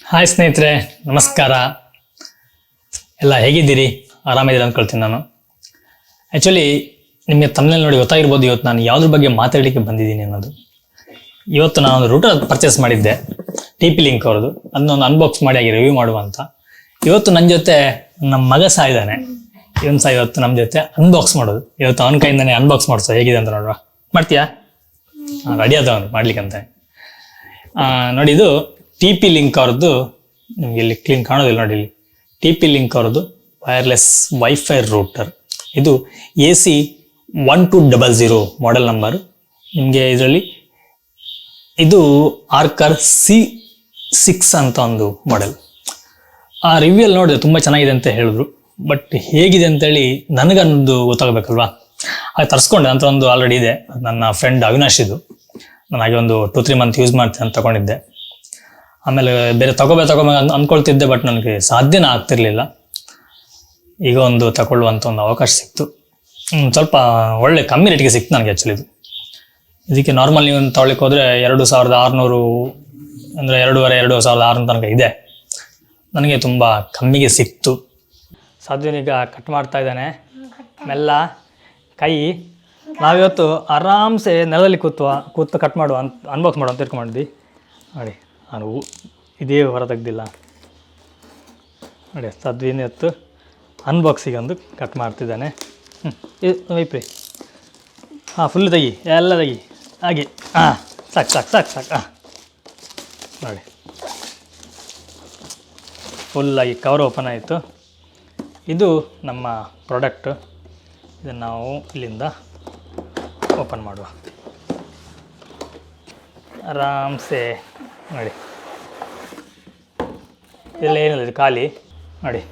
Hi ಸ್ನೇಹಿತರೆ, ನಮಸ್ಕಾರ. ಎಲ್ಲ ಹೇಗಿದ್ದೀರಿ? ಆರಾಮಿದ್ದೀರಿ ಅಂದ್ಕೊಳ್ತೀನಿ ನಾನು. ಆ್ಯಕ್ಚುಲಿ ನಿಮಗೆ ತಮ್ಮನೇಲಿ ನೋಡಿ ಗೊತ್ತಾಗಿರ್ಬೋದು ಇವತ್ತು ನಾನು ಯಾವುದ್ರ ಬಗ್ಗೆ ಮಾತಾಡಲಿಕ್ಕೆ ಬಂದಿದ್ದೀನಿ ಅನ್ನೋದು. ಇವತ್ತು ನಾನೊಂದು ರೂಟರ್ ಪರ್ಚೇಸ್ ಮಾಡಿದ್ದೆ, TP-Link ಅವ್ರದ್ದು. ಅದನ್ನೊಂದು ಅನ್ಬಾಕ್ಸ್ ಮಾಡಿ ಆಗಿ ರಿವ್ಯೂ ಮಾಡುವಂತ. ಇವತ್ತು ನನ್ನ ಜೊತೆ ನಮ್ಮ ಮಗ ಸಹ ಇದ್ದಾನೆ. ಇವನು ಸಹ ಇವತ್ತು ನಮ್ಮ ಜೊತೆ ಅನ್ಬಾಕ್ಸ್ ಮಾಡೋದು. ಇವತ್ತು ಅವನ ಕೈಯಿಂದಾನೆ ಅನ್ಬಾಕ್ಸ್ ಮಾಡಿಸೋ ಹೇಗಿದೆ ಅಂತ ನೋಡುವ. ಮಾಡ್ತೀಯಾ? ರೆಡಿ ಆದವನು ಮಾಡ್ಲಿಕ್ಕಂತ. ನೋಡಿ, ಇದು TP-Link ಅವ್ರದ್ದು. ನಿಮ್ಗೆ ಇಲ್ಲಿ ಕ್ಲೀನ್ ಕಾಣೋದಿಲ್ಲ ನೋಡಿ, ಇಲ್ಲಿ TP-Link ಅವ್ರದ್ದು ವೈರ್ಲೆಸ್ ವೈಫೈ ರೂಟರ್. ಇದು AC1200 ಮಾಡೆಲ್ ನಂಬರ್. ನಿಮಗೆ ಇದರಲ್ಲಿ ಇದು ಆರ್ಕರ್ C6 ಅಂತ ಒಂದು ಮಾಡೆಲ್. ಆ ರಿವ್ಯೂಲ್ಲಿ ನೋಡಿದ್ರೆ ತುಂಬ ಚೆನ್ನಾಗಿದೆ ಅಂತ ಹೇಳಿದ್ರು. ಬಟ್ ಹೇಗಿದೆ ಅಂತೇಳಿ ನನಗೊಂದು ಗೊತ್ತಾಗಬೇಕಲ್ವಾ? ಅದು ತರಿಸ್ಕೊಂಡೆ. ನಂತರ ಒಂದು ಆಲ್ರೆಡಿ ಇದೆ, ನನ್ನ ಫ್ರೆಂಡ್ ಅವಿನಾಶ್ ಇದು. ನನಗೆ ಒಂದು 2-3 ಮಂತ್ ಯೂಸ್ ಮಾಡ್ತೀನಿ ಅಂತ ತಗೊಂಡಿದ್ದೆ. ಆಮೇಲೆ ಬೇರೆ ತಗೋಬೇಕು ಅಂದ್ಕೊಳ್ತಿದ್ದೆ, ಬಟ್ ನನಗೆ ಸಾಧ್ಯನೇ ಆಗ್ತಿರ್ಲಿಲ್ಲ. ಈಗ ಒಂದು ತಗೊಳ್ಳುವಂಥ ಒಂದು ಅವಕಾಶ ಸಿಕ್ತು. ಸ್ವಲ್ಪ ಒಳ್ಳೆ ಕಮ್ಮಿ ರೇಟಿಗೆ ಸಿಕ್ತು ನನಗೆ. ಆ್ಯಕ್ಚುಲಿ ಇದಕ್ಕೆ ನಾರ್ಮಲ್ ನೀವು ತಗೊಳ್ಳಿಕ್ಕೆ ಹೋದರೆ 2600 ಅಂದರೆ 2500-2600 ತನಕ ಇದೆ. ನನಗೆ ತುಂಬ ಕಮ್ಮಿಗೆ ಸಿಕ್ತು. ಸಾಧ್ವನೀಗ ಕಟ್ ಮಾಡ್ತಾ ಇದ್ದಾನೆ ಮೆಲ್ಲ ಕೈ. ನಾವಿವತ್ತು ಆರಾಮ್ಸೆ ನೆಲದಲ್ಲಿ ಕೂತು ಕಟ್ ಮಾಡುವ ಅನ್ಬಾಕ್ಸ್ ಮಾಡುವ ಅಂತ ತಿಳ್ಕೊಂಡಿದ್ವಿ. ನೋಡಿ, ನಾನು ಇದೇ ಹೊರ ತೆಗ್ದಿಲ್ಲ ನೋಡಿ. ಸಾಧ್ವಿನ ಇವತ್ತು ಅನ್ಬಾಕ್ಸಿಗೆ ಒಂದು ಕಟ್ ಮಾಡ್ತಿದ್ದಾನೆ. ಇದು ವೈಪ್ರಿ. ಫುಲ್ ತೆಗಿ, ಎಲ್ಲ ತೆಗಿ ಹಾಗೆ. ಸಾಕು. ನೋಡಿ, ಫುಲ್ಲಾಗಿ ಕವರ್ ಓಪನ್ ಆಯಿತು. ಇದು ನಮ್ಮ ಪ್ರಾಡಕ್ಟು. ಇದನ್ನು ನಾವು ಇಲ್ಲಿಂದ ಓಪನ್ ಮಾಡುವ ಆರಾಮ್ಸೆ. ನೋಡಿ, ಇದೆಲ್ಲ ಏನಿಲ್ಲ, ಇದು ಖಾಲಿ. ನೋಡಿ,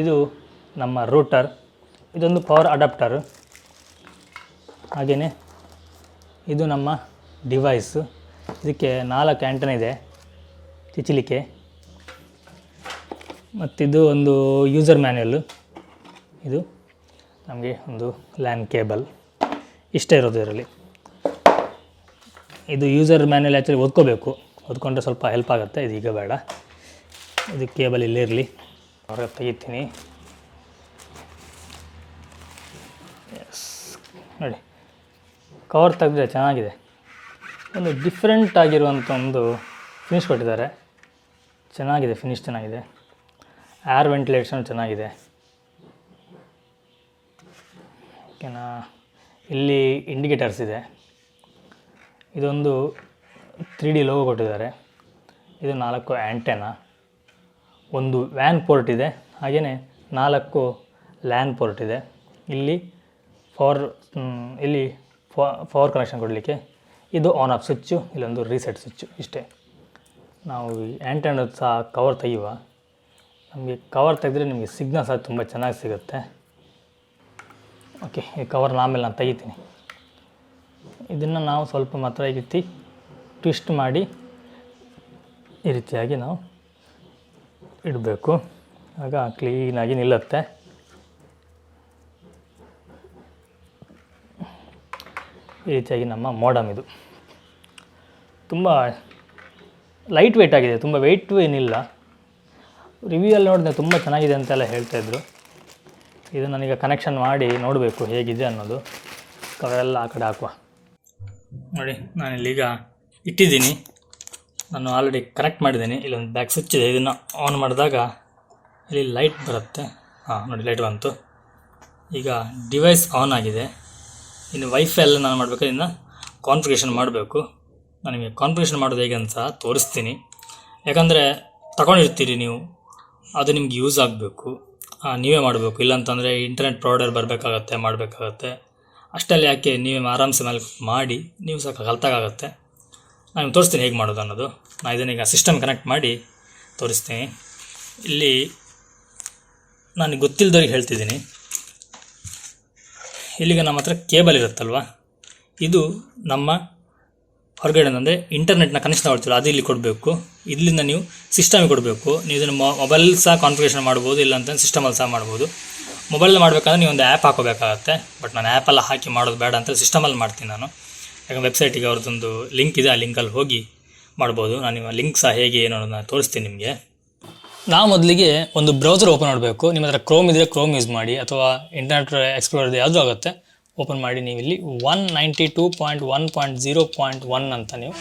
ಇದು ನಮ್ಮ ರೂಟರ್. ಇದೊಂದು ಪವರ್ ಅಡಾಪ್ಟರು. ಹಾಗೆಯೇ ಇದು ನಮ್ಮ ಡಿವೈಸು. ಇದಕ್ಕೆ 4 ಆ್ಯಂಟನ ಇದೆ ಚಿಚ್ಚಲಿಕ್ಕೆ. ಮತ್ತಿದು ಒಂದು ಯೂಸರ್ ಮ್ಯಾನ್ಯಲ್ಲು. ಇದು ನಮಗೆ ಒಂದು ಲ್ಯಾನ್ ಕೇಬಲ್. ಇಷ್ಟೇ ಇರೋದು ಇದರಲ್ಲಿ. ಇದು ಯೂಸರ್ ಮ್ಯಾನ್ಯಲ್ ಆ್ಯಕ್ಚುಲಿ ಓದ್ಕೋಬೇಕು. ಓದ್ಕೊಂಡ್ರೆ ಸ್ವಲ್ಪ ಹೆಲ್ಪ್ ಆಗುತ್ತೆ. ಇದು ಈಗ ಬೇಡ. ಇದು ಕೇಬಲ್ ಇಲ್ಲಿರಲಿ. ಹೊರಗೆ ತೆಗಿತೀನಿ. ಎಸ್, ನೋಡಿ, ಕವರ್ ತೆಗೆದ್ರೆ ಚೆನ್ನಾಗಿದೆ. ಒಂದು ಡಿಫ್ರೆಂಟ್ ಆಗಿರುವಂಥ ಒಂದು ಫಿನಿಶ್ ಕೊಟ್ಟಿದ್ದಾರೆ. ಚೆನ್ನಾಗಿದೆ, ಫಿನಿಶ್ ಚೆನ್ನಾಗಿದೆ. ಏರ್ ವೆಂಟಿಲೇಷನ್ ಚೆನ್ನಾಗಿದೆ. ಓಕೆನಾ? ಇಲ್ಲಿ ಇಂಡಿಕೇಟರ್ಸ್ ಇದೆ. ಇದೊಂದು 3D ಲೋಗೋ ಕೊಟ್ಟಿದ್ದಾರೆ. ಇದು 4 ಆ್ಯಂಟೆನಾ, ಒಂದು ವ್ಯಾನ್ ಪೋರ್ಟ್ ಇದೆ. ಹಾಗೆಯೇ 4 ಲ್ಯಾನ್ ಪೋರ್ಟ್ ಇದೆ. ಇಲ್ಲಿ ಪವರ್ ಕನೆಕ್ಷನ್ ಕೊಡಲಿಕ್ಕೆ. ಇದು ಆನ್ ಆಫ್ ಸ್ವಿಚ್ಚು, ಇಲ್ಲೊಂದು ರೀಸೆಟ್ ಸ್ವಿಚ್ಚು. ಇಷ್ಟೇ. ನಾವು ಈ ಆ್ಯಂಟೆನಾ ಸಹ ಕವರ್ ತೆಗೆಯುವ. ನಮಗೆ ಕವರ್ ತೆಗೆದ್ರೆ ನಿಮಗೆ ಸಿಗ್ನಲ್ ಸಹ ತುಂಬ ಚೆನ್ನಾಗಿ ಸಿಗುತ್ತೆ. ಓಕೆ, ಈ ಕವರ್ನ ಆಮೇಲೆ ನಾನು ತೆಗಿತೀನಿ. ಇದನ್ನು ನಾವು ಸ್ವಲ್ಪ ಮಾತ್ರ ಈ ರೀತಿ ಟ್ವಿಸ್ಟ್ ಮಾಡಿ ಈ ರೀತಿಯಾಗಿ ನಾವು ಇಡಬೇಕು. ಆಗ ಕ್ಲೀನಾಗಿ ನಿಲ್ಲುತ್ತೆ. ಈ ರೀತಿಯಾಗಿ ನಮ್ಮ ಮೋಡಮ್. ಇದು ತುಂಬ ಲೈಟ್ ವೆಯ್ಟ್ ಆಗಿದೆ, ತುಂಬ ವೆಯ್ಟು ಏನಿಲ್ಲ. ರಿವ್ಯೂಯಲ್ಲಿ ನೋಡಿದ್ರೆ ತುಂಬ ಚೆನ್ನಾಗಿದೆ ಅಂತೆಲ್ಲ ಹೇಳ್ತಾಯಿದ್ರು. ಇದು ನನಗೆ ಕನೆಕ್ಷನ್ ಮಾಡಿ ನೋಡಬೇಕು ಹೇಗಿದೆ ಅನ್ನೋದು. ಕವರೆಲ್ಲ ಆ ಕಡೆ ಹಾಕುವ. ನೋಡಿ, ನಾನಿಲ್ಲೀಗ ಇಟ್ಟಿದ್ದೀನಿ. ನಾನು ಆಲ್ರೆಡಿ ಕನೆಕ್ಟ್ ಮಾಡಿದ್ದೀನಿ. ಇಲ್ಲೊಂದು ಬ್ಯಾಕ್ ಸ್ವಿಚ್ ಇದೆ. ಇದನ್ನು ಆನ್ ಮಾಡಿದಾಗ ಇಲ್ಲಿ ಲೈಟ್ ಬರುತ್ತೆ. ನೋಡಿ, ಲೈಟ್ ಬಂತು. ಈಗ ಡಿವೈಸ್ ಆನ್ ಆಗಿದೆ. ಇನ್ನು ವೈಫೈ ಎಲ್ಲ ನಾನು ಮಾಡಬೇಕಾದ್ರೆ ಇನ್ನು ಕಾನ್ಫಿಗರೇಷನ್ ಮಾಡಬೇಕು. ನನಗೆ ಕಾನ್ಫಿಗರೇಷನ್ ಮಾಡೋದು ಹೇಗೆ ಅಂತ ತೋರಿಸ್ತೀನಿ. ಯಾಕಂದರೆ ತಗೊಂಡಿರ್ತೀರಿ ನೀವು, ಅದು ನಿಮ್ಗೆ ಯೂಸ್ ಆಗಬೇಕು. ನೀವೇ ಮಾಡಬೇಕು. ಇಲ್ಲಾಂತಂದರೆ ಇಂಟರ್ನೆಟ್ ಪ್ರೊವೈಡರ್ ಮಾಡಬೇಕಾಗತ್ತೆ. ಅಷ್ಟಲ್ಲಿ ಯಾಕೆ, ನೀವೇ ಆರಾಮ್ಸೆ ಮೇಲೆ ಮಾಡಿ ನೀವು ಸಹ ಕಲ್ತಾಗುತ್ತೆ. ನಾನು ತೋರಿಸ್ತೀನಿ ಹೇಗೆ ಮಾಡೋದು ಅನ್ನೋದು. ನಾನು ಇದನ್ನೀಗ ಸಿಸ್ಟಮ್ ಕನೆಕ್ಟ್ ಮಾಡಿ ತೋರಿಸ್ತೀನಿ. ಇಲ್ಲಿ ನಾನು ಗೊತ್ತಿಲ್ಲದವ್ರಿಗೆ ಹೇಳ್ತಿದ್ದೀನಿ. ಇಲ್ಲಿಗೆ ನಮ್ಮ ಹತ್ರ ಕೇಬಲ್ ಇರುತ್ತಲ್ವ, ಇದು ನಮ್ಮ ಹೊರಗಡೆ ಅಂದರೆ ಇಂಟರ್ನೆಟ್ನ ಕನೆಕ್ಷನ್ ಮಾಡ್ತೀವಿ, ಅದು ಇಲ್ಲಿ ಕೊಡಬೇಕು. ಇಲ್ಲಿಂದ ನೀವು ಸಿಸ್ಟಮಿಗೆ ಕೊಡಬೇಕು. ನೀವು ಇದನ್ನು ಮೊಬೈಲ್ ಸಹ ಕಾನ್ಫಿಗರೇಷನ್ ಮಾಡ್ಬೋದು, ಇಲ್ಲಾಂತ ಸಿಸ್ಟಮಲ್ಲಿ ಸಹ ಮಾಡ್ಬೋದು. ಮೊಬೈಲ್ ಮಾಡಬೇಕಂದ್ರೆ ನೀವು ಒಂದು ಆ್ಯಪ್ ಹಾಕೋಬೇಕಾಗತ್ತೆ. ಬಟ್ ನಾನು ಆ್ಯಪೆಲ್ಲ ಹಾಕಿ ಮಾಡೋದು ಬೇಡ ಅಂತ ಸಿಸ್ಟಮಲ್ಲಿ ಮಾಡ್ತೀನಿ ನಾನು. ಯಾಕಂದ್ರೆ ವೆಬ್ಸೈಟಿಗೆ ಅವ್ರದ್ದೊಂದು ಲಿಂಕ್ ಇದೆ. ಆ ಲಿಂಕಲ್ಲಿ ಹೋಗಿ ಮಾಡ್ಬೋದು. ನಾನು ನಿಮ್ಮ ಲಿಂಕ್ ಸಹ ಹೇಗೆ ಏನು ಅನ್ನೋದನ್ನ ತೋರಿಸ್ತೀನಿ ನಿಮಗೆ. ನಾವು ಮೊದಲಿಗೆ ಒಂದು ಬ್ರೌಸರ್ ಓಪನ್ ಮಾಡಬೇಕು. ನಿಮ್ಮ ಹತ್ರ ಕ್ರೋಮ್ ಇದ್ದರೆ ಕ್ರೋಮ್ ಯೂಸ್ ಮಾಡಿ, ಅಥವಾ ಇಂಟರ್ನೆಟ್ ಎಕ್ಸ್ಪ್ಲೋರರ್ ಯಾವುದೂ ಆಗುತ್ತೆ. ಓಪನ್ ಮಾಡಿ ನೀವು ಇಲ್ಲಿ 192.1.0.1 ಅಂತ ನೀವು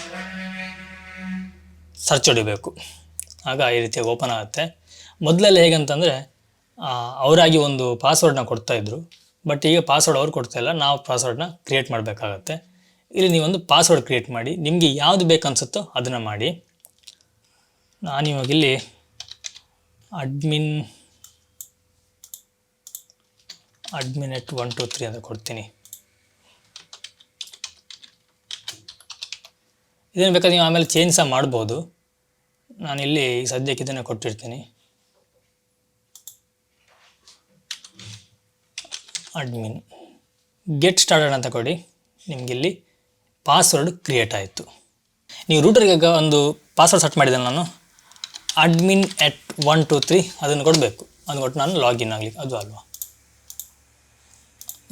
ಸರ್ಚ್ ಹೊಡಿಬೇಕು. ಆಗ ಈ ರೀತಿಯಾಗಿ ಓಪನ್ ಆಗುತ್ತೆ. ಮೊದಲೆಲ್ಲ ಹೇಗಂತಂದರೆ ಅವರಾಗಿ ಒಂದು ಪಾಸ್ವರ್ಡ್ನ ಕೊಡ್ತಾಯಿದ್ರು, ಬಟ್ ಈಗ ಪಾಸ್ವರ್ಡ್ ಅವ್ರು ಕೊಡ್ತಾಯಿಲ್ಲ, ನಾವು ಪಾಸ್ವರ್ಡ್ನ ಕ್ರಿಯೇಟ್ ಮಾಡಬೇಕಾಗತ್ತೆ. ಇಲ್ಲಿ ನೀವೊಂದು ಪಾಸ್ವರ್ಡ್ ಕ್ರಿಯೇಟ್ ಮಾಡಿ, ನಿಮಗೆ ಯಾವುದು ಬೇಕನ್ಸುತ್ತೋ ಅದನ್ನು ಮಾಡಿ. ನಾನಿವಾಗ ಇಲ್ಲಿ admin@123 ಅಂತ ಕೊಡ್ತೀನಿ. ಇದನ್ನು ಬೇಕಾದ್ರೆ ನೀವು ಆಮೇಲೆ ಚೇಂಜ್ ಸಹ ಮಾಡ್ಬೋದು. ನಾನಿಲ್ಲಿ ಸದ್ಯಕ್ಕೆ ಇದನ್ನು ಕೊಟ್ಟಿರ್ತೀನಿ. ಅಡ್ಮಿನ್ ಗೆಟ್ ಸ್ಟಾರ್ಟೆಡ್ ಅಂತ ಕೊಡಿ. ನಿಮಗಿಲ್ಲಿ ಪಾಸ್ವರ್ಡ್ ಕ್ರಿಯೇಟ್ ಆಯಿತು. ನೀವು ರೂಟರ್ಗೆ ಒಂದು ಪಾಸ್ವರ್ಡ್ ಸೆಟ್ ಮಾಡಿದೆ ನಾನು, admin@123 ಅದನ್ನು ಕೊಡಬೇಕು. ಅದು ಕೊಟ್ಟು ನಾನು ಲಾಗಿನ್ ಆಗಲಿಕ್ಕೆ, ಅದು ಅಲ್ವಾ,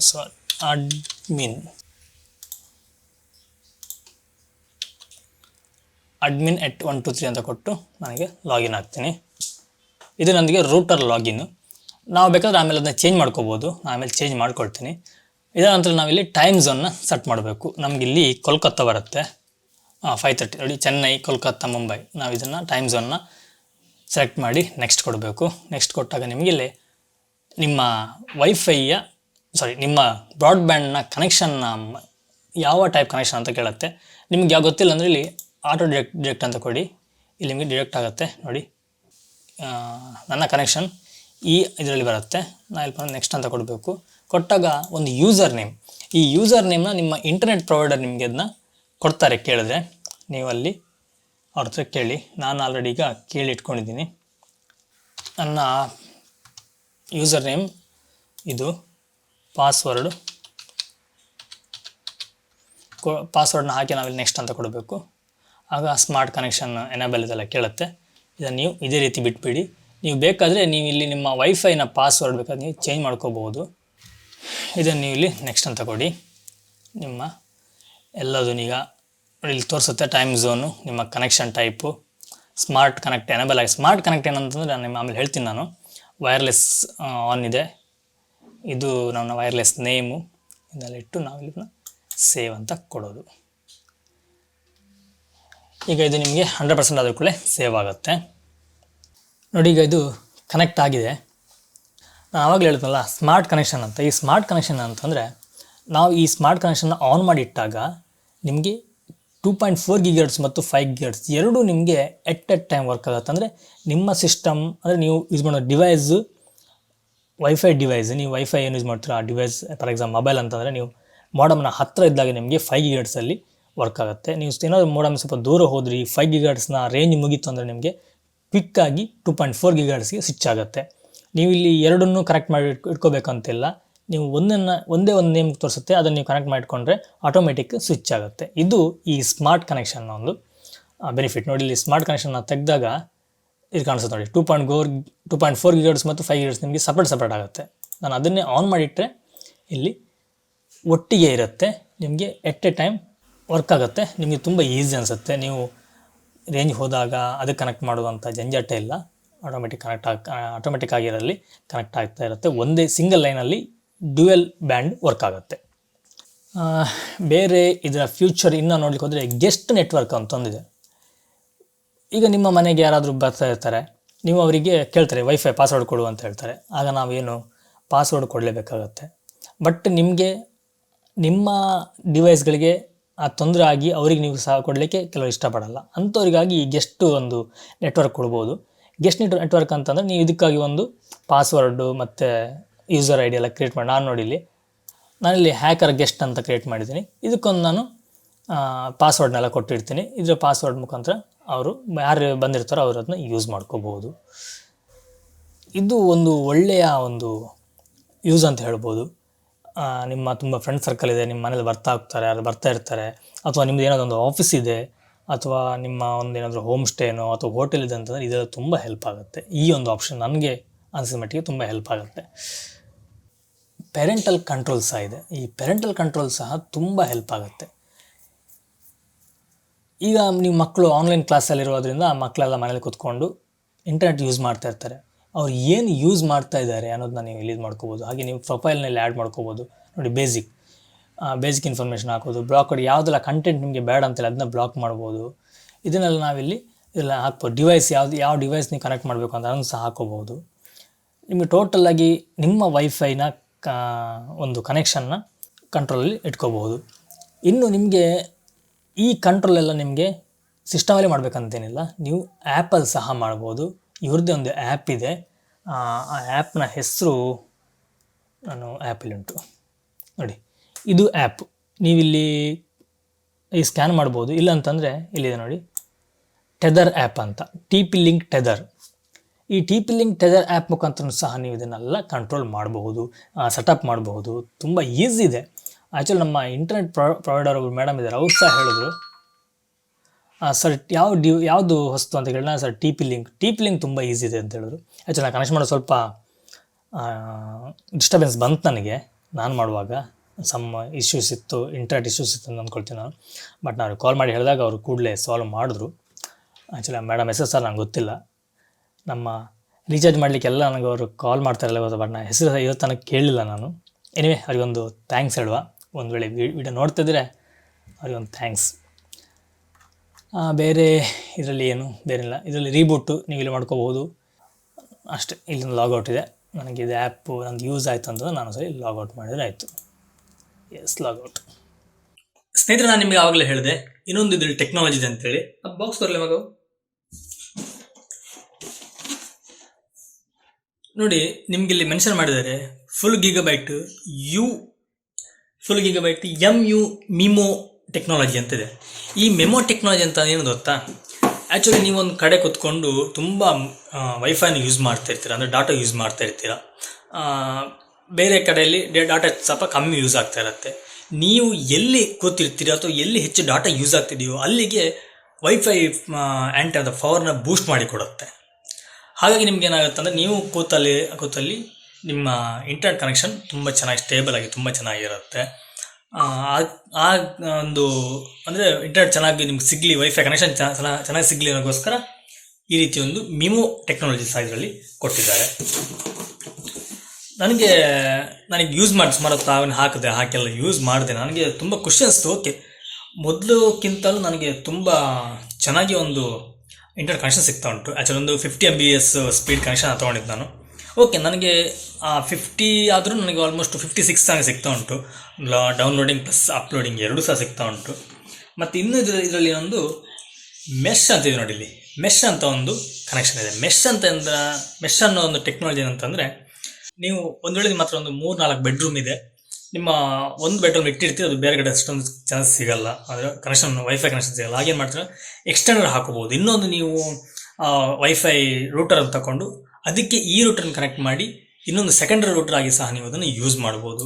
ಸಾರಿ, admin@123 ಅಂತ ಕೊಟ್ಟು ನನಗೆ ಲಾಗಿನ್ ಆಗ್ತೀನಿ. ಇದು ನನಗೆ ರೂಟರ್ ಲಾಗಿನ್. ನಾವು ಬೇಕಾದ್ರೆ ಆಮೇಲೆ ಅದನ್ನ ಚೇಂಜ್ ಮಾಡ್ಕೋಬೋದು. ಆಮೇಲೆ ಚೇಂಜ್ ಮಾಡ್ಕೊಳ್ತೀನಿ. ಇದರ ನಂತರ ನಾವಿಲ್ಲಿ ಟೈಮ್ ಝೋನ್ನ ಸೆಟ್ ಮಾಡಬೇಕು. ನಮಗಿಲ್ಲಿ ಕೋಲ್ಕತ್ತಾ ಬರುತ್ತೆ, 5:30 ನೋಡಿ, ಚೆನ್ನೈ, ಕೋಲ್ಕತ್ತಾ, ಮುಂಬೈ. ನಾವು ಇದನ್ನು ಟೈಮ್ ಝೋನ್ನ ಸೆಲೆಕ್ಟ್ ಮಾಡಿ ನೆಕ್ಸ್ಟ್ ಕೊಡಬೇಕು. ನೆಕ್ಸ್ಟ್ ಕೊಟ್ಟಾಗ ನಿಮಗಿಲ್ಲಿ ನಿಮ್ಮ ನಿಮ್ಮ ಬ್ರಾಡ್ಬ್ಯಾಂಡ್ನ ಕನೆಕ್ಷನ್ನ ಯಾವ ಟೈಪ್ ಕನೆಕ್ಷನ್ ಅಂತ ಕೇಳುತ್ತೆ. ನಿಮ್ಗೆ ಯಾವ ಗೊತ್ತಿಲ್ಲ ಅಂದರೆ ಇಲ್ಲಿ ಆಟೋ ಡಿರೆಕ್ಟ್ ಅಂತ ಕೊಡಿ. ಇಲ್ಲಿ ನಿಮಗೆ ಡಿರೆಕ್ಟ್ ಆಗುತ್ತೆ ನೋಡಿ. ನನ್ನ ಕನೆಕ್ಷನ್ ಈ ಇದರಲ್ಲಿ ಬರುತ್ತೆ. ನಾನು ಇಲ್ಲಿ ನೆಕ್ಸ್ಟ್ ಅಂತ ಕೊಡಬೇಕು. ಕೊಟ್ಟಾಗ ಒಂದು ಯೂಸರ್ ನೇಮ್, ಈ ಯೂಸರ್ ನೇಮ್ನ ನಿಮ್ಮ ಇಂಟರ್ನೆಟ್ ಪ್ರೊವೈಡರ್ ನಿಮಗೆ ಅದನ್ನ ಕೊಡ್ತಾರೆ. ಕೇಳಿದ್ರೆ ನೀವು ಅಲ್ಲಿ ಅವ್ರ ಹತ್ರ ಕೇಳಿ. ನಾನು ಆಲ್ರೆಡಿ ಈಗ ಕೇಳಿ ಇಟ್ಕೊಂಡಿದ್ದೀನಿ. ನನ್ನ ಯೂಸರ್ ನೇಮ್ ಇದು, ಪಾಸ್ವರ್ಡ್ನ ಹಾಕಿ ನಾವಿಲ್ಲಿ ನೆಕ್ಸ್ಟ್ ಅಂತ ಕೊಡಬೇಕು. ಆಗ ಸ್ಮಾರ್ಟ್ ಕನೆಕ್ಷನ್ ಎನೇಬಲ್ ಇದೆಲ್ಲ ಕೇಳುತ್ತೆ. ಇದನ್ನು ನೀವು ಇದೇ ರೀತಿ ಬಿಟ್ಬಿಡಿ. ನೀವು ಬೇಕಾದರೆ ನೀವು ಇಲ್ಲಿ ನಿಮ್ಮ ವೈಫೈನ ಪಾಸ್ವರ್ಡ್ ಬೇಕಾದ್ರೆ ನೀವು ಚೇಂಜ್ ಮಾಡ್ಕೋಬೋದು. ಇದನ್ನು ನೀವು ಇಲ್ಲಿ ನೆಕ್ಸ್ಟ್ ಅಂತ ಕೊಡಿ. ನಿಮ್ಮ ಎಲ್ಲದನ್ನೀಗ ಇಲ್ಲಿ ತೋರಿಸುತ್ತೆ. ಟೈಮ್ ಝೋನು, ನಿಮ್ಮ connection type, smart connect enable ಆಗಿ. ಸ್ಮಾರ್ಟ್ ಕನೆಕ್ಟ್ ಏನಂತಂದರೆ ನಾನು ಆಮೇಲೆ ಹೇಳ್ತೀನಿ. ನಾನು ವೈರ್ಲೆಸ್ ಆನ್ ಇದೆ. ಇದು ನನ್ನ ವೈರ್ಲೆಸ್ ನೇಮು. ಇದೆಲ್ಲ ಇಟ್ಟು ನಾವಿಲ್ಲಿ ಸೇವ್ ಅಂತ ಕೊಡೋದು. ಈಗ ಇದು ನಿಮಗೆ 100% ಆದ ಕೂಡಲೇ ಸೇವ್ ಆಗುತ್ತೆ ನೋಡಿ. ಈಗ ಇದು ಕನೆಕ್ಟ್ ಆಗಿದೆ. ನಾನು ಆವಾಗಲೇ ಹೇಳಿದ್ನಲ್ಲ ಸ್ಮಾರ್ಟ್ ಕನೆಕ್ಷನ್ ಅಂತ. ಈ ಸ್ಮಾರ್ಟ್ ಕನೆಕ್ಷನ್ ಅಂತಂದರೆ ನಾವು ಈ ಸ್ಮಾರ್ಟ್ ಕನೆಕ್ಷನ್ನ ಆನ್ ಮಾಡಿಟ್ಟಾಗ ನಿಮಗೆ 2.4 GHz ಮತ್ತು 5 GHz ಎರಡೂ ನಿಮಗೆ ಎಟ್ ಟೈಮ್ ವರ್ಕ್ ಆಗುತ್ತೆ. ಅಂದರೆ ನಿಮ್ಮ ಸಿಸ್ಟಮ್, ಅಂದರೆ ನೀವು ಯೂಸ್ ಮಾಡೋ ಡಿವೈಸು ವೈಫೈ ಡಿವೈಸ್, ನೀವು ವೈಫೈ ಏನು ಯೂಸ್ ಮಾಡ್ತೀರೋ ಆ ಡಿವೈಸ್, ಫಾರ್ ಎಕ್ಸಾಂಪಲ್ ಮೊಬೈಲ್ ಅಂತಂದರೆ ನೀವು ಮೋಡಮ್ನ ಹತ್ತಿರ ಇದ್ದಾಗ ನಿಮಗೆ 5 GHz ವರ್ಕ್ ಆಗುತ್ತೆ. ನೀವು ಏನಾದರೂ ಮೋಡಮ್ ಸ್ವಲ್ಪ ದೂರ ಹೋದ್ರಿ, 5 GHz ರೇಂಜ್ ಮುಗೀತು ಅಂದರೆ ನಿಮಗೆ ಕ್ವಿಕ್ಕಾಗಿ 2.4 GHz ಸ್ವಿಚ್ ಆಗುತ್ತೆ. ನೀವು ಇಲ್ಲಿ ಎರಡನ್ನೂ ಕನೆಕ್ಟ್ ಮಾಡಿ ಇಟ್ಕೋಬೇಕಂತಿಲ್ಲ. ನೀವು ಒಂದೇ ಒಂದು ನೇಮ್ ತೋರಿಸುತ್ತೆ, ಅದನ್ನು ನೀವು ಕನೆಕ್ಟ್ ಮಾಡಿಕೊಂಡ್ರೆ ಆಟೋಮೆಟಿಕ್ ಸ್ವಿಚ್ ಆಗುತ್ತೆ. ಇದು ಈ ಸ್ಮಾರ್ಟ್ ಕನೆಕ್ಷನ್ನ ಒಂದು ಬೆನಿಫಿಟ್ ನೋಡಿ. ಇಲ್ಲಿ ಸ್ಮಾರ್ಟ್ ಕನೆಕ್ಷನ್ನ ತೆಗೆದಾಗ ಇದು ಕಾಣಿಸುತ್ತೆ ನೋಡಿ. 2.4 GHz ಮತ್ತು 5 GHz ನಿಮಗೆ ಸಪ್ರೇಟ್ ಆಗುತ್ತೆ. ನಾನು ಅದನ್ನೇ ಆನ್ ಮಾಡಿಟ್ಟರೆ ಇಲ್ಲಿ ಒಟ್ಟಿಗೆ ಇರುತ್ತೆ. ನಿಮಗೆ ಎಟ್ ಟೈಮ್ ವರ್ಕ್ ಆಗುತ್ತೆ. ನಿಮಗೆ ತುಂಬ ಈಸಿ ಅನಿಸುತ್ತೆ. ನೀವು ರೇಂಜ್ ಹೋದಾಗ ಅದಕ್ಕೆ ಕನೆಕ್ಟ್ ಮಾಡುವಂಥ ಜಂಜಾಟ ಇಲ್ಲ. ಆಟೋಮೆಟಿಕ್ ಆಗಿರಲ್ಲಿ ಕನೆಕ್ಟ್ ಆಗ್ತಾ ಇರುತ್ತೆ. ಒಂದೇ ಸಿಂಗಲ್ ಲೈನಲ್ಲಿ ಡ್ಯುಯಲ್ ಬ್ಯಾಂಡ್ ವರ್ಕ್ ಆಗುತ್ತೆ. ಬೇರೆ ಇದರ ಫ್ಯೂಚರ್ ಇನ್ನೂ ನೋಡ್ಲಿಕ್ಕೆ ಹೋದರೆ ಗೆಸ್ಟ್ ನೆಟ್ವರ್ಕ್ ಅಂತಂದಿದೆ. ಈಗ ನಿಮ್ಮ ಮನೆಗೆ ಯಾರಾದರೂ ಬರ್ತಾ ಇರ್ತಾರೆ, ನೀವು ಅವರಿಗೆ ಕೇಳ್ತಾರೆ ವೈಫೈ ಪಾಸ್ವರ್ಡ್ ಕೊಡು ಅಂತ ಹೇಳ್ತಾರೆ. ಆಗ ನಾವೇನು ಪಾಸ್ವರ್ಡ್ ಕೊಡಲೇಬೇಕಾಗತ್ತೆ. ಬಟ್ ನಿಮಗೆ ನಿಮ್ಮ ಡಿವೈಸ್ಗಳಿಗೆ ಆ ತೊಂದರೆ ಆಗಿ ಅವ್ರಿಗೆ ನೀವು ಸಹ ಕೊಡಲಿಕ್ಕೆ ಕೆಲವರು ಇಷ್ಟಪಡಲ್ಲ. ಅಂಥವ್ರಿಗಾಗಿ ಈ ಗೆಸ್ಟ್ ಒಂದು ನೆಟ್ವರ್ಕ್ ಕೊಡ್ಬೋದು. ಗೆಸ್ಟ್ ನೆಟ್ವರ್ಕ್ ಅಂತಂದರೆ ನೀವು ಇದಕ್ಕಾಗಿ ಒಂದು ಪಾಸ್ವರ್ಡು ಮತ್ತು ಯೂಸರ್ ID ಎಲ್ಲ ಕ್ರಿಯೇಟ್ ಮಾಡಿ. ನಾನಿಲ್ಲಿ ಹ್ಯಾಕರ್ ಗೆಸ್ಟ್ ಅಂತ ಕ್ರಿಯೇಟ್ ಮಾಡಿದ್ದೀನಿ. ಇದಕ್ಕೊಂದು ನಾನು ಪಾಸ್ವರ್ಡ್ನೆಲ್ಲ ಕೊಟ್ಟಿರ್ತೀನಿ. ಇದರ ಪಾಸ್ವರ್ಡ್ ಮುಖಾಂತರ ಅವರು ಯಾರು ಬಂದಿರ್ತಾರೋ ಅವರು ಅದನ್ನ ಯೂಸ್ ಮಾಡ್ಕೋಬೋದು. ಇದು ಒಂದು ಒಳ್ಳೆಯ ಒಂದು ಯೂಸ್ ಅಂತ ಹೇಳ್ಬೋದು. ನಿಮ್ಮ ತುಂಬ ಫ್ರೆಂಡ್ ಸರ್ಕಲ್ ಇದೆ, ನಿಮ್ಮ ಮನೇಲಿ ಯಾರು ಬರ್ತಾ ಇರ್ತಾರೆ, ಅಥವಾ ನಿಮ್ಮದು ಏನಾದರೂ ಒಂದು ಆಫೀಸ್ ಇದೆ, ಅಥವಾ ನಿಮ್ಮ ಒಂದು ಏನಾದರೂ ಹೋಮ್ ಸ್ಟೇನೋ ಅಥವಾ ಹೋಟೆಲ್ ಇದೆ ಅಂತಂದರೆ ಇದೆಲ್ಲ ತುಂಬ ಹೆಲ್ಪ್ ಆಗುತ್ತೆ. ಈ ಒಂದು ಆಪ್ಷನ್ ನನಗೆ ಅನಿಸಿದ ಮಟ್ಟಿಗೆ ತುಂಬ ಹೆಲ್ಪ್ ಆಗುತ್ತೆ. ಪೇರೆಂಟಲ್ ಕಂಟ್ರೋಲ್ ಸಹ ಇದೆ. ಈ ಪೇರೆಂಟಲ್ ಕಂಟ್ರೋಲ್ ಸಹ ತುಂಬ ಹೆಲ್ಪ್ ಆಗುತ್ತೆ. ಈಗ ನೀವು ಮಕ್ಕಳು ಆನ್ಲೈನ್ ಕ್ಲಾಸಲ್ಲಿರೋದ್ರಿಂದ ಆ ಮಕ್ಕಳೆಲ್ಲ ಮನೇಲಿ ಕೂತ್ಕೊಂಡು ಇಂಟರ್ನೆಟ್ ಯೂಸ್ ಮಾಡ್ತಾ ಇರ್ತಾರೆ. ಅವ್ರು ಏನು ಯೂಸ್ ಮಾಡ್ತಾ ಇದ್ದಾರೆ ಅನ್ನೋದನ್ನ ನೀವು ರಿಲೀಸ್ ಮಾಡ್ಕೋಬೋದು. ಹಾಗೆ ನೀವು ಪ್ರೊಫೈಲ್ನಲ್ಲಿ ಆ್ಯಡ್ ಮಾಡ್ಕೋಬೋದು. ನೋಡಿ ಬೇಸಿಕ್ ಇನ್ಫಾರ್ಮೇಷನ್ ಹಾಕೋದು, ಬ್ಲಾಕ್ ಮಾಡಿ ಯಾವುದೆಲ್ಲ ಕಂಟೆಂಟ್ ನಿಮಗೆ ಬೇಡ ಅಂತೇಳಿ ಅದನ್ನ ಬ್ಲಾಕ್ ಮಾಡ್ಬೋದು. ಇದನ್ನೆಲ್ಲ ನಾವಿಲ್ಲಿ ಇದೆಲ್ಲ ಹಾಕ್ಬೋದು. ಯಾವ ಡಿವೈಸ್ ನೀವು ಕನೆಕ್ಟ್ ಮಾಡಬೇಕು ಅಂತ ಅದನ್ನು ಸಹ ಹಾಕೋಬೋದು. ನಿಮಗೆ ಟೋಟಲಾಗಿ ನಿಮ್ಮ ವೈಫೈನ ಒಂದು ಕನೆಕ್ಷನ್ನ ಕಂಟ್ರೋಲಲ್ಲಿ ಇಟ್ಕೋಬಹುದು. ಇನ್ನು ನಿಮಗೆ ಈ ಕಂಟ್ರೋಲೆಲ್ಲ ನಿಮಗೆ ಸಿಸ್ಟಮಲ್ಲೇ ಮಾಡಬೇಕಂತೇನಿಲ್ಲ, ನೀವು ಆ್ಯಪಲ್ಲಿ ಸಹ ಮಾಡ್ಬೋದು. ಇವ್ರದ್ದೇ ಒಂದು ಆ್ಯಪ್ ಇದೆ. ಆ ಆ್ಯಪ್ನ ಹೆಸರು ಆ್ಯಪಲ್ಲಿ ಉಂಟು ನೋಡಿ, ಇದು ಆ್ಯಪ್. ನೀವಿಲ್ಲಿ ಈ ಸ್ಕ್ಯಾನ್ ಮಾಡ್ಬೋದು. ಇಲ್ಲ ಅಂತಂದರೆ ಇಲ್ಲಿದೆ ನೋಡಿ, ಟೆದರ್ ಆ್ಯಪ್ ಅಂತ, TP Link ಟೆದರ್. ಈ TP Link ಟೆದರ್ ಆ್ಯಪ್ ಮುಖಾಂತರ ಸಹ ನೀವು ಇದನ್ನೆಲ್ಲ ಕಂಟ್ರೋಲ್ ಮಾಡಬಹುದು, ಸೆಟಪ್ ಮಾಡಬಹುದು. ತುಂಬ ಈಸಿ ಇದೆ. ಆ್ಯಕ್ಚುಲಿ ನಮ್ಮ ಇಂಟರ್ನೆಟ್ ಪ್ರೊವೈಡರ್ ಒಬ್ಬರು ಮೇಡಮ್ ಇದ್ದಾರೆ, ಅವ್ರು ಸಹ ಹೇಳಿದ್ರು ಸರ್ ಯಾವುದು ಹೊಸ್ತು ಅಂತ ಕೇಳಿದ್ರೆ ಸರ್ TP Link ತುಂಬ ಈಸಿ ಇದೆ ಅಂತ ಹೇಳಿದ್ರು. ಆ್ಯಕ್ಚುಲಿ ನಾನು ಕನೆಕ್ಷನ್ ಮಾಡೋದು ಸ್ವಲ್ಪ ಡಿಸ್ಟರ್ಬೆನ್ಸ್ ಬಂತು ನನಗೆ. ನಾನು ಮಾಡುವಾಗ ಸಮ್ ಇಶ್ಯೂಸ್ ಇತ್ತು, ಇಂಟರ್ನೆಟ್ ಇಶ್ಯೂಸ್ ಇತ್ತು ಅಂತ ಅಂದ್ಕೊಳ್ತೀನಿ ನಾನು. ಬಟ್ ನಾನು ಕಾಲ್ ಮಾಡಿ ಹೇಳಿದಾಗ ಅವರು ಕೂಡಲೇ ಸಾಲ್ವ್ ಮಾಡಿದ್ರು. ಆ್ಯಕ್ಚುಲಿ ಮೇಡಮ್ ಹೆಸರು ಸರ್ ನಂಗೆ ಗೊತ್ತಿಲ್ಲ. ನಮ್ಮ ರೀಚಾರ್ಜ್ ಮಾಡಲಿಕ್ಕೆಲ್ಲ ನನಗೆ ಅವರು ಕಾಲ್ ಮಾಡ್ತಾರಲ್ಲ ಗೊತ್ತಾ, ಬಟ್ ನಾನು ಹೆಸರು ಇವತ್ತು ತನಕ ಕೇಳಲಿಲ್ಲ ನಾನು. ಎನಿವೆ ಅವರಿಗೊಂದು ಥ್ಯಾಂಕ್ಸ್ ಹೇಳುವ. ಒಂದು ವೇಳೆ ವಿಡಿಯೋ ನೋಡ್ತಿದ್ರೆ ಅವರಿಗೊಂದು ಥ್ಯಾಂಕ್ಸ್. ಬೇರೆ ಇದರಲ್ಲಿ ಏನು ಬೇರೆಲ್ಲ, ಇದರಲ್ಲಿ ರೀಬೂಟು ನೀವು ಇಲ್ಲಿ ಮಾಡ್ಕೋಬಹುದು ಅಷ್ಟೇ. ಇಲ್ಲಿಂದ ಲಾಗೌಟ್ ಇದೆ. ನನಗೆ ಇದು ಆ್ಯಪು ನಂದು ಯೂಸ್ ಆಯಿತು ಅಂತಂದ್ರೆ ನಾನು ಸರಿ ಲಾಗೌಟ್ ಮಾಡಿದರೆ ಆಯಿತು. Yes, logout. ಸ್ನೇಹಿತರೆ, ನಾನು ನಿಮಗೆ ಆವಾಗಲೇ ಹೇಳಿದೆ ಇನ್ನೊಂದು ಇದರಲ್ಲಿ ಟೆಕ್ನಾಲಜಿ ಇದೆ ಅಂತೇಳಿ. ಅದು ಬಾಕ್ಸ್ ಬರಲಿ ಮಗು ನೋಡಿ. ನಿಮ್ಗೆ ಇಲ್ಲಿ ಮೆನ್ಷನ್ ಮಾಡಿದ್ದಾರೆ ಫುಲ್ ಗಿಗಾಬೈಟ್ MU ಮಿಮೋ ಟೆಕ್ನಾಲಜಿ ಅಂತಿದೆ. ಈ ಮೆಮೊ ಟೆಕ್ನಾಲಜಿ ಅಂತ ಏನು ಗೊತ್ತಾ, ಆ್ಯಕ್ಚುಲಿ ನೀವೊಂದು ಕಡೆ ಕೂತ್ಕೊಂಡು ತುಂಬ ವೈಫೈನ ಯೂಸ್ ಮಾಡ್ತಾ ಇರ್ತೀರ, ಅಂದರೆ ಡಾಟಾ ಯೂಸ್ ಮಾಡ್ತಾ ಇರ್ತೀರ. ಬೇರೆ ಕಡೆಯಲ್ಲಿ ಡಾಟಾ ಸ್ವಲ್ಪ ಕಮ್ಮಿ ಯೂಸ್ ಆಗ್ತಾ ಇರುತ್ತೆ. ನೀವು ಎಲ್ಲಿ ಕೂತಿರ್ತೀರಿ ಅಥವಾ ಎಲ್ಲಿ ಹೆಚ್ಚು ಡಾಟಾ ಯೂಸ್ ಆಗ್ತಿದೆಯೋ ಅಲ್ಲಿಗೆ ವೈಫೈ ಆ್ಯಂಟಿ ಪವರ್ನ ಬೂಸ್ಟ್ ಮಾಡಿ ಕೊಡುತ್ತೆ. ಹಾಗಾಗಿ ನಿಮ್ಗೆ ಏನಾಗುತ್ತೆ ಅಂದರೆ ನೀವು ಕೂತಲ್ಲಿ ನಿಮ್ಮ ಇಂಟರ್ನೆಟ್ ಕನೆಕ್ಷನ್ ತುಂಬ ಚೆನ್ನಾಗಿ ಸ್ಟೇಬಲ್ ಆಗಿ ತುಂಬ ಚೆನ್ನಾಗಿರುತ್ತೆ. ಆ ಒಂದು ಅಂದರೆ ಇಂಟರ್ನೆಟ್ ಚೆನ್ನಾಗಿ ನಿಮ್ಗೆ ಸಿಗಲಿ, ವೈಫೈ ಕನೆಕ್ಷನ್ ಚೆನ್ನಾಗಿ ಸಿಗಲಿ ಅನ್ನೋಕ್ಕೋಸ್ಕರ ಈ ರೀತಿ ಒಂದು ಮಿಮೋ ಟೆಕ್ನಾಲಜಿ ಸಹ ಇದರಲ್ಲಿ ಕೊಟ್ಟಿದ್ದಾರೆ. ನನಗೆ ಯೂಸ್ ಮಾಡಿ ಸುಮಾರು ತಾವನ್ನ ಹಾಕೆಲ್ಲ ಯೂಸ್ ಮಾಡಿದೆ. ನನಗೆ ತುಂಬ ಖುಷಿ ಅನಿಸ್ತು. ಓಕೆ, ಮೊದಲಕ್ಕಿಂತಲೂ ನನಗೆ ತುಂಬ ಚೆನ್ನಾಗಿ ಒಂದು ಇಂಟರ್ನೆಟ್ ಕನೆಕ್ಷನ್ ಸಿಗ್ತಾ ಉಂಟು. ಆ್ಯಕ್ಚುಲಿ ಒಂದು 50 MBs ಸ್ಪೀಡ್ ಕನೆಕ್ಷನ್ ತೊಗೊಂಡಿದ್ದು ನಾನು. ಓಕೆ, ನನಗೆ 50 ಆದರೂ ನನಗೆ ಆಲ್ಮೋಸ್ಟ್ 56 ಆಗಿ ಸಿಗ್ತಾ ಉಂಟು. ಡೌನ್ಲೋಡಿಂಗ್ ಪ್ಲಸ್ ಅಪ್ಲೋಡಿಂಗ್ ಎರಡೂ ಸಹ ಸಿಗ್ತಾ ಉಂಟು. ಮತ್ತು ಇನ್ನೂ ಇದರಲ್ಲಿ ಒಂದು ಮೆಶ್ ಅಂತಿದೆ ನೋಡಿ, ಇಲ್ಲಿ ಮೆಶ್ ಅಂತ ಒಂದು ಕನೆಕ್ಷನ್ ಇದೆ. ಮೆಶ್ ಅನ್ನೋ ಒಂದು ಟೆಕ್ನಾಲಜಿ ಏನಂತಂದರೆ, ನೀವು ಒಂದು ವೇಳೆ ನಿಮ್ಮ ಹತ್ರ ಒಂದು 3-4 ಬೆಡ್ರೂಮ್ ಇದೆ, ನಿಮ್ಮ ಒಂದು ಬೆಡ್ರೂಮ್ ಇಟ್ಟಿರ್ತೀವಿ, ಅದು ಬೇರೆ ಕಡೆ ಅಷ್ಟೊಂದು ಚಾನ್ಸ್ ಸಿಗಲ್ಲ, ಅಂದರೆ ವೈಫೈ ಕನೆಕ್ಷನ್ ಸಿಗಲ್ಲ. ಹಾಗೇನು ಮಾಡ್ತಾರೆ, ಎಕ್ಸ್ಟರ್ನಲ್ ಹಾಕೋಬೋದು. ಇನ್ನೊಂದು ನೀವು ವೈಫೈ ರೂಟರ್ ಅಂತ ತಗೊಂಡು ಅದಕ್ಕೆ ಈ ರೂಟರ್ನ ಕನೆಕ್ಟ್ ಮಾಡಿ ಇನ್ನೊಂದು ಸೆಕೆಂಡರಿ ರೂಟರ್ ಆಗಿ ಸಹ ನೀವು ಅದನ್ನು ಯೂಸ್ ಮಾಡ್ಬೋದು.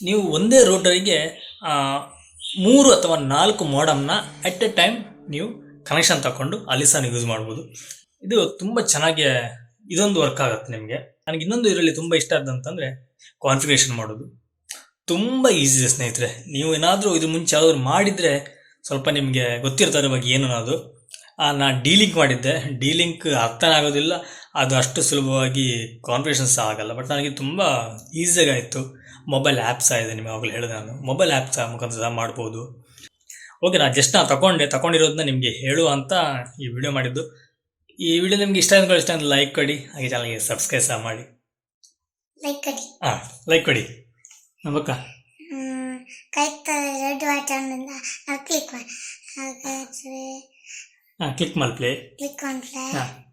ನೀವು ಒಂದೇ ರೂಟರಿಗೆ 3 ಅಥವಾ 4 ಮೋಡಮ್ನ ಅಟ್ ಎ ಟೈಮ್ ನೀವು ಕನೆಕ್ಷನ್ ತಗೊಂಡು ಅಲ್ಲಿ ಸಹ ನೀವು ಯೂಸ್ ಮಾಡ್ಬೋದು. ಇದು ತುಂಬ ಚೆನ್ನಾಗಿ ಇದೊಂದು ವರ್ಕ್ ಆಗುತ್ತೆ ನಿಮಗೆ. ನನಗೆ ಇನ್ನೊಂದು ಇದರಲ್ಲಿ ತುಂಬ ಇಷ್ಟ ಆದಂತಂದರೆ ಕಾನ್ಫಿಗರೇಷನ್ ಮಾಡೋದು ತುಂಬ ಈಸಿ ಇದೆ ಸ್ನೇಹಿತರೆ. ನೀವು ಏನಾದರೂ ಇದು ಮುಂಚೆ ಯಾವ್ದಾದ್ರು ಮಾಡಿದರೆ ಸ್ವಲ್ಪ ನಿಮಗೆ ಗೊತ್ತಿರ್ತಾರೆ ಬಗ್ಗೆ ಏನು ಅನ್ನೋದು. ನಾನು ಡಿಲಿಂಕ್ ಮಾಡಿದ್ದೆ. ಡಿಲಿಂಕ್ ಅರ್ಥನೇ ಆಗೋದಿಲ್ಲ, ಅದು ಅಷ್ಟು ಸುಲಭವಾಗಿ ಕಾನ್ಫಿಗರೇಷನ್ ಸಹ ಆಗಲ್ಲ. ಬಟ್ ನನಗೆ ತುಂಬ ಈಸಿಯಾಗಿ ಆಯಿತು. ಮೊಬೈಲ್ ಆ್ಯಪ್ ಸಹ ಇದೆ, ನಿಮಗೆ ಆವಾಗಲೇ ಹೇಳಿದೆ ನಾನು. ಮೊಬೈಲ್ ಆ್ಯಪ್ ಸಹ ಮುಖಾಂತರ ಸಹ ಮಾಡ್ಬೋದು. ಓಕೆ, ನಾನು ತಗೊಂಡಿರೋದನ್ನ ನಿಮಗೆ ಹೇಳುವ ಅಂತ ಈ ವಿಡಿಯೋ ಮಾಡಿದ್ದು. ಈ ವಿಡಿಯೋ ನಿಮ್ಗೆ ಇಷ್ಟ ಅಂದ್ರೆ ಲೈಕ್ ಕೊಡಿ, ಹಾಗೆ ಚಾನಲ್ಗೆ ಸಬ್ಸ್ಕ್ರೈಬ್ ಸಹ ಮಾಡಿ. ಲೈಕ್ ಕೊಡಿ ನಮ್ಮಕ್ಕ. ಕ್ಲಿಕ್ ಮಾಡಿ ಪ್ಲೇ,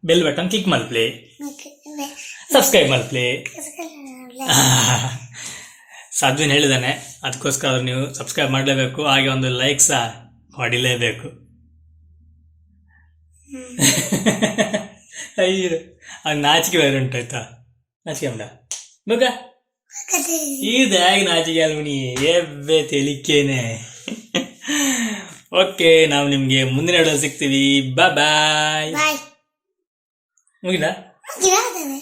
ಬೆಲ್ ಬಟನ್ ಕ್ಲಿಕ್ ಮಾಡಿ ಪ್ಲೇ, ಸಬ್ಸ್ಕ್ರೈಬ್ ಮಾಡಿ ಪ್ಲೇ. ಸಾಧ್ವಿನ್ ಹೇಳಿದ್ದಾನೆ, ಅದಕ್ಕೋಸ್ಕರ ನೀವು ಸಬ್ಸ್ಕ್ರೈಬ್ ಮಾಡಲೇಬೇಕು, ಹಾಗೆ ಒಂದು ಲೈಕ್ ಸಹ ಹೊಡಿಲೇಬೇಕು. ಅಯ್ಯೋ, ಅದು ನಾಚಿಕೆ ಬೇರೆ ಉಂಟಾಯ್ತಾ? ನಾಚಿಕೆ ಉಂಟ ಮಗ? ಇದು ಹೇಗೆ ನಾಚಿಕೆ ಅಲ್ವನಿ ಎಬ್ಬೆ ತೆಲಿಕೇನೆ. ಓಕೆ, ನಾವು ನಿಮಗೆ ಮುಂದಿನ ವಿಡಿಯೋ ಸಿಗ್ತೀವಿ. ಬಾಯ್. ಮುಗಿದಾ?